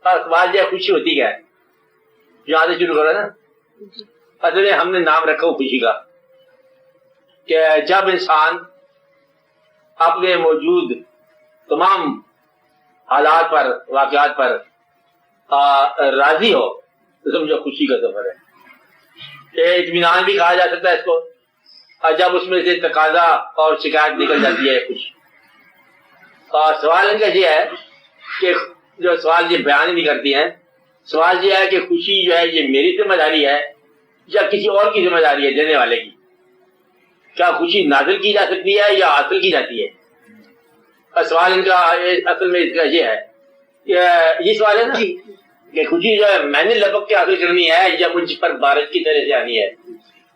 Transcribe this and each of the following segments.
اور سوال جو ہے خوشی ہوتی کیا ہے؟ یہاں سے شروع کرو نا. اصل میں ہم نے نام رکھا ہو خوشی کا کہ جب انسان اپنے موجود تمام حالات پر واقعات پر راضی ہو تو سمجھو خوشی کا سفر ہے. اطمینان بھی کہا جا سکتا ہے اس کو. اور جب اس میں سے تقاضا اور شکایت نکل جاتی ہے خوشی. اور سوال ان کا یہ ہے کہ جو سوال یہ بیان نہیں کرتی ہیں, سوال یہ ہے کہ خوشی جو ہے یہ میری ذمہ داری ہے یا کسی اور کی ذمہ داری ہے دینے والے کی. کیا خوشی نازل کی جا سکتی ہے یا حاصل کی جاتی ہے؟ اور سوال ان کا اصل میں اس کا یہ ہے کہ یہ سوال ہے نا کہ خوشی جو ہے میں نے لپک کے حاصل کرنی ہے یا مجھ پر بارش کی طرح سے آنی ہے.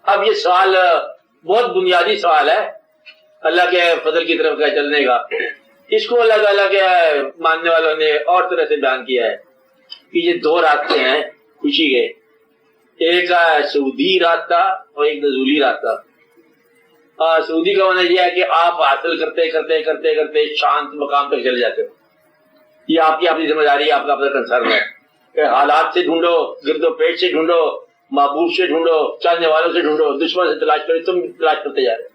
اب یہ سوال بہت بنیادی سوال ہے اللہ کے فضل کی طرف کا چلنے کا. اس کو اللہ تعالیٰ کے ماننے والوں نے اور طرح سے بیان کیا ہے کہ یہ دو راستے ہیں خوشی کے, ایک سعودی راستہ اور ایک نزولی راستہ. سعودی کا ہونا یہ ہے کہ آپ حاصل کرتے کرتے کرتے کرتے شانت مقام تک چلے جاتے ہو. یہ آپ کی اپنی ذمہ داری ہے, آپ کا اپنا کنسرن ہے کہ حالات سے ڈھونڈو, گرد و پیٹ سے ڈھونڈو, محبوب سے ڈھونڈو, چاہنے والوں سے ڈھونڈو, دشمن سے تلاش کرو, تم تلاش کرتے جا رہے.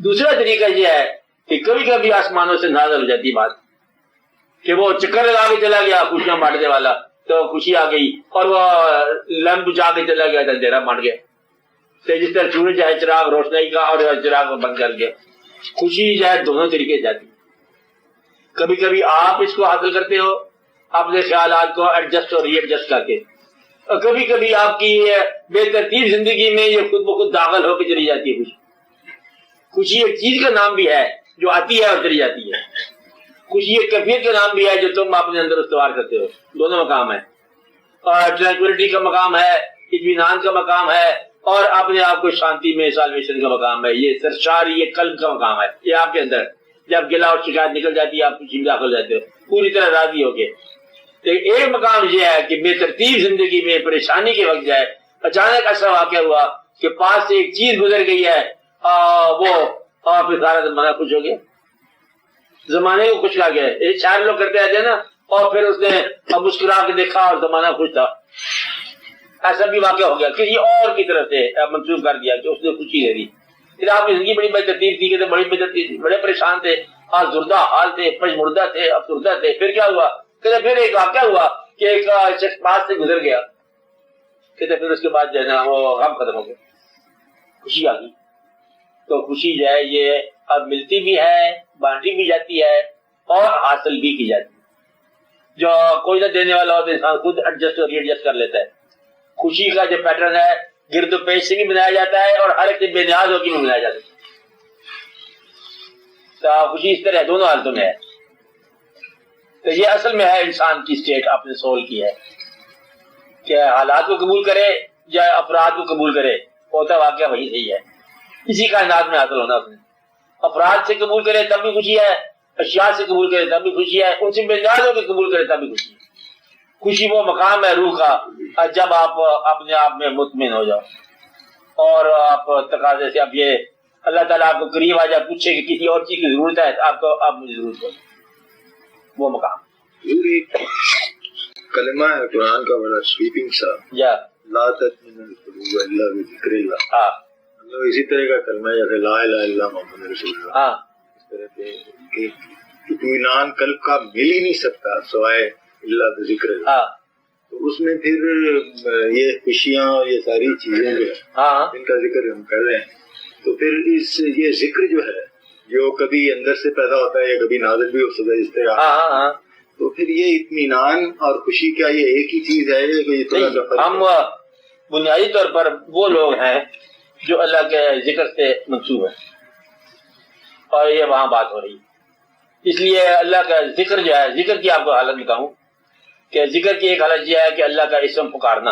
دوسرا طریقہ یہ ہے کہ کبھی کبھی آسمانوں سے نازل ہو جاتی بات کہ وہ چکر لگا کے چلا گیا خوشیاں بانٹنے والا, تو خوشی آ گئی, اور وہ لیمپ بجھا کے چلا گیا تو اندھیرا بانٹ گیا. تو جس طرح سورج ہے چراغ روشنائی کا اور چراغ بند کر گیا. خوشی جو ہے دونوں طریقے سے جاتی. کبھی کبھی آپ اس کو حاصل کرتے ہو اپنے خیالات کو ایڈجسٹ اور ری ایڈجسٹ کر کے, اور کبھی کبھی آپ کی بے ترتیب زندگی میں یہ خود بخود داخل ہو کے چلی جاتی ہے خوشی. خوشی ایک چیز کا نام بھی ہے جو آتی ہے اور چلی جاتی ہے. خوشی ایک کیفیت کا نام بھی ہے جو تم اپنے اندر استوار کرتے ہو. دونوں مقام ہے, اور ٹرانکولیٹی کا مقام ہے, اطمینان کا مقام ہے, اور اپنے آپ کو شانتی میں سالویشن کا مقام ہے. یہ سرشاری یہ قلب کا مقام ہے. یہ آپ کے اندر جب گلا اور شکایت نکل جاتی ہے آپ خوشی میں داخل ہو جاتے ہو پوری طرح راضی ہو کے. ایک مقام یہ ہے کہ بے ترتیب زندگی میں پریشانی کے وقت جائے اچانک ایسا واقعہ ہوا کہ پاس سے ایک چیز گزر گئی ہے, وہ پھر سارا زمانہ خوش ہو گیا, زمانے کو خوش کھا گیا. ایک شاعر لوگ کرتے رہتے ہیں نا, اور پھر اس نے مسکرا کے دیکھا اور زمانہ خوش تھا. ایسا بھی واقعہ ہو گیا, کسی اور کی طرف سے منسوخ کر دیا کہ اس نے خوشی دے دی. پھر آپ کی زندگی بڑی بے ترتیب تھی, کہ بڑی بے ترتیب تھی, بڑے پریشان تھے, آزردہ حال تھے, پشمردہ تھے, افسردہ تھے. پھر کیا ہوا, کہتے پھر ایک واقعہ ہوا کہ ایک شخص پاس سے گزر گیا. کہتے پھر اس کے بعد جو ہے نا وہ غم ختم ہو گیا, خوشی آ گئی. تو خوشی جو ہے یہ اب ملتی بھی ہے, بانٹی بھی جاتی ہے, اور حاصل بھی کی جاتی ہے. جو کوئی نہ دینے والا ہو تو انسان خود ایڈجسٹ اور ری ایڈجسٹ کر لیتا ہے. خوشی کا جو پیٹرن ہے گرد و پیش سے بھی بنایا جاتا ہے, اور ہر ایک سے بے نیاز ہو کے بھی بنایا جاتا ہے. تو خوشی اس طرح دونوں حالتوں میں ہے. تو یہ اصل میں ہے انسان کی اسٹیٹ اپنے سول کی ہے کہ حالات کو قبول کرے یا افراد کو قبول کرے, ہوتا واقعہ وہی صحیح ہے. اسی کائنات میں حاصل ہونا اپنے. افراد سے قبول کرے تب بھی خوشی ہے, اشیاء سے قبول کرے تب بھی خوشی ہے, ان سے بے نیاز ہو کے قبول کرے تب بھی خوشی ہے. خوشی وہ مقام ہے روح کا جب آپ اپنے آپ میں مطمئن ہو جاؤ, اور آپ تقاضے سے اب یہ اللہ تعالیٰ آپ کو قریب آ جائے, پوچھے کہ کسی اور چیز کی ضرورت ہے تو آپ کو آپ مجھے ضرورت ہو, وہ مقام. کلمہ ہے قرآن کا بڑا سویپنگ سا, یا لا تطمئن القلوب الا بذکر اللہ. ہاں, اسی طرح کا کلمہ ہے جیسے لا الہ الا محمد رسول اللہ. ہاں, اس طرح کے اطمینان قلب کا مل ہی نہیں سکتا سوائے اللہ بذکر اللہ. ہاں, تو اس میں پھر یہ خوشیاں اور یہ ساری چیزیں جو ہیں ہاں, ان کا ذکر ہم کر رہے ہیں, تو پھر یہ ذکر جو ہے جو کبھی اندر سے پیدا ہوتا ہے یا کبھی نازل بھی ہو سکتا ہے اس طرح, ہاں, تو پھر یہ اطمینان اور خوشی کیا یہ ایک ہی چیز ہے کہ یہ تھوڑا سا فرق ہے؟ ہم بنیادی طور پر وہ لوگ ہیں جو اللہ کے ذکر سے منسوب ہیں, اور یہ وہاں بات ہو رہی ہے. اس لیے اللہ کا ذکر جو ہے, ذکر کی آپ کو حالت بتاؤں کہ ذکر کی ایک حالت یہ ہے کہ اللہ کا اسم پکارنا,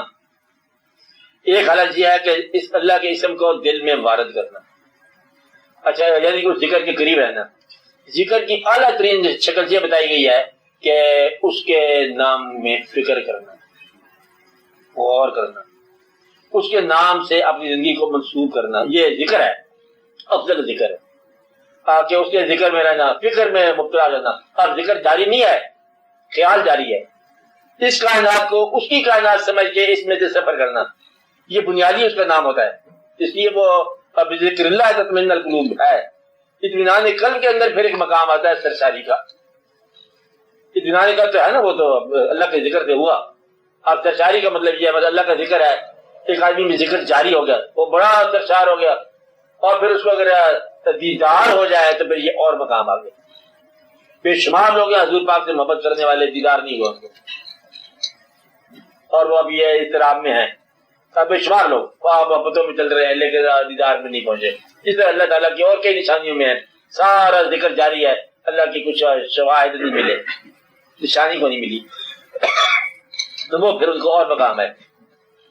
ایک حالت یہ ہے کہ اس اللہ کے اسم کو دل میں وارد کرنا. اچھا, یعنی کہ ذکر کے قریب رہنا. ذکر کی اعلیٰ ترین شکل یہ بتائی گئی ہے کہ اس کے نام میں فکر کرنا, غور کرنا, اس کے نام سے اپنی زندگی کو منسوب کرنا, یہ ذکر ہے, افضل ذکر ہے. کہ اس کے ذکر میں رہنا, فکر میں مبتلا رہنا. اب ذکر جاری نہیں ہے, خیال جاری ہے, اس کائنات کو اس کی کائنات سمجھ کے اس میں سے سفر کرنا، یہ بنیادی اس کا نام ہوتا ہے۔ اس لیے وہ اب ذکر اللہ تطمئن القلوب ہے۔ اطمینان قلب کے اندر پھر ایک مقام آتا ہے سرساری کا۔ اطمینان قلب تو ہے نا، وہ تو اللہ کے ذکر سے ہوا۔ اب سرساری کا مطلب یہ ہے، اللہ کا ذکر ہے، ایک آدمی میں ذکر جاری ہو گیا، وہ بڑا سرشار ہو گیا، اور پھر اس کو اگر دیدار ہو جائے تو پھر یہ اور مقام آ گیا۔ بے شمار لوگ ہیں حضور پاک سے محبت کرنے والے، دیدار نہیں ہوا ان کو، اور وہ اب یہ اضطراب میں ہیں۔ بے شمار لوگ محبتوں میں چل رہے ہیں لیکن دیدار میں نہیں پہنچے۔ اس طرح اللہ تعالیٰ کی اور کئی نشانیوں میں ہے، سارا ذکر جاری ہے، اللہ کی کچھ شواہد نہیں ملے، نشانی کو نہیں ملی، تو وہ پھر ان کو اور مقام ہے۔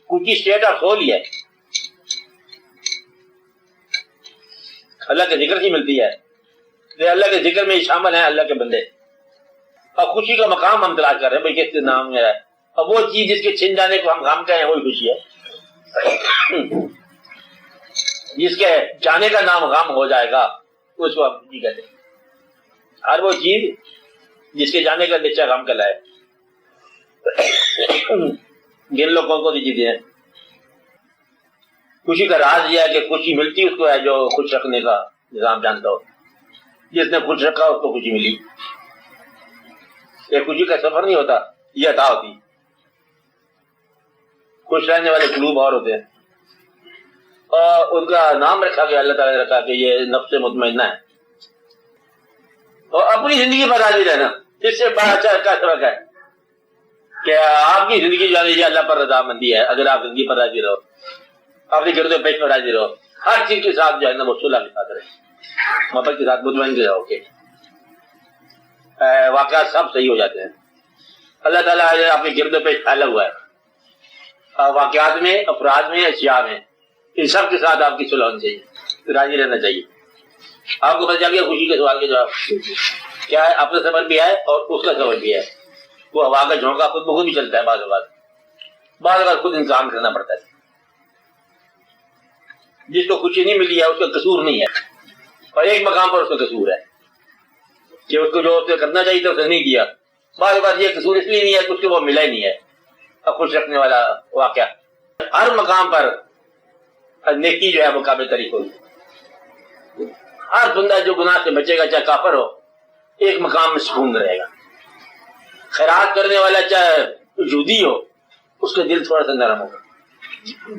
کچھ اسٹیٹ آف سول ہی ہے، اللہ کے ذکر کی ملتی ہے، اللہ کے ذکر میں شامل ہیں اللہ کے بندے۔ اور خوشی کا مقام ہم تلاش کر رہے ہیں، بھائی کس کے نام میں ہے، اور وہ چیز جس کے چھن جانے کو ہم غم کہیں وہی خوشی ہے، جس کے جانے کا نام غم ہو جائے گا اس کو ہم خوشی کہتے ہیں۔ ہر وہ چیز جس کے جانے کا نیچا غم کا لائے، جن لوگوں کو دی چیزیں ہیں۔ خوشی کا راز یہ ہے کہ خوشی ملتی اس کو ہے جو خوش رکھنے کا نظام جانتا ہو، جس نے خوش رکھا اس کو خوشی ملی۔ یہ خوشی کا سفر نہیں ہوتا، یہ عطا ہوتی۔ خوش رہنے والے قلوب اور ہوتے ہیں، اور ان کا نام رکھا گیا، اللہ تعالیٰ نے رکھا کہ یہ نفس مطمئنہ ہے۔ اور اپنی زندگی پر راضی رہنا، اس سے بڑا اچھا کا سبق ہے کہ آپ کی زندگی جو ہے یہ اللہ پر رضا مندی ہے۔ اگر آپ زندگی پر راضی رہو، اپنی گرد و پیش پر راضی رہو، ہر چیز کے ساتھ جو ہے نا وہ صلح کے ساتھ رہے، محبت کے ساتھ مطمئن کے رہو کہ واقعات سب صحیح ہو جاتے ہیں۔ اللہ تعالیٰ آپ کے گرد و پیش پھیلا ہوا ہے، واقعات میں، افراد میں، اشیاء میں، ان سب کے ساتھ آپ کی صلح ہونی چاہیے، راضی رہنا چاہیے۔ آپ کو پتہ چل گیا خوشی کے سوال کے جواب کیا ہے، اپنا سفر بھی ہے اور اس کا سفر بھی ہے۔ وہ ہوا کا جھونکا خود بخود بھی چلتا ہے، بعض اوقات خود انتظام کرنا پڑتا ہے۔ جس کو خوشی نہیں ملی ہے اس کا قصور نہیں ہے، اور ایک مقام پر اس کا قصور ہے کہ اس کو جو اسے کرنا چاہیے تھا اسے نہیں کیا۔ بعض اوقات یہ قصور اس لیے نہیں ہے کہ اس کو وہ ملا ہی نہیں ہے۔ اب خوش رکھنے والا واقعہ ہر مقام پر نیکی جو ہے وہ قابل تعریف ہوگی۔ ہر بندہ جو گناہ سے بچے گا، چاہے کافر ہو، ایک مقام میں سکون رہے گا۔ خیرات کرنے والا چاہے یہودی ہو، اس کا دل تھوڑا سا نرم ہوگا۔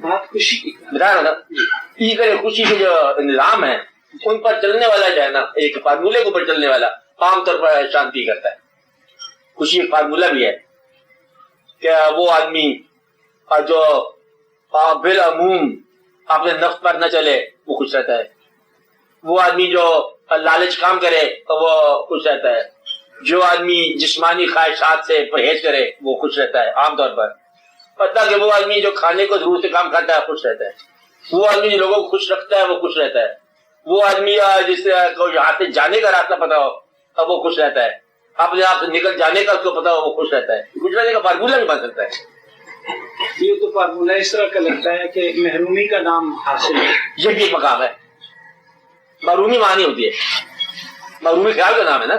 بات خوشی کی بتا رہا نا، اسی طرح خوشی کے جو نظام ہے ان پر چلنے والا جو ہے نا، ایک فارمولے کے اوپر چلنے والا عام طور پر شانتی کرتا ہے۔ خوشی ایک فارمولہ بھی ہے کہ وہ آدمی جو بالعموم اپنے نفس پر نہ چلے وہ خوش رہتا ہے، وہ آدمی جو لالچ کام کرے وہ خوش رہتا ہے، جو آدمی جسمانی خواہشات سے پرہیز کرے وہ خوش رہتا ہے عام طور پر، پتہ کہ وہ آدمی جو کھانے کو ضرور سے کام کھاتا ہے خوش رہتا ہے، وہ آدمی جو لوگوں کو خوش رکھتا ہے وہ خوش رہتا ہے، وہ آدمی جس کو یہاں سے جانے کا راستہ پتا ہو اب وہ خوش رہتا ہے، اپنے آپ سے نکل جانے کا اس کو پتا ہو وہ خوش رہتا ہے۔ خوش رہنے کا فارمولہ نہیں بن سکتا ہے۔ یہ تو فارمولہ اس طرح کا لگتا ہے کہ محرومی کا نام حاصل ہے، یہ بھی ایک مقام ہے۔ محرومی معنی ہوتی ہے، محرومی خیال کا نام ہے نا،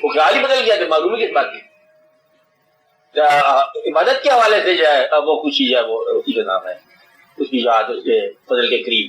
وہ خیال ہی بدل گیا تھا، محرومی کس بات کی؟ عبادت کے حوالے سے جو ہے وہ خوشی جو ہے وہ اسی کا نام ہے، اس کی یاد اس کے فضل کے قریب۔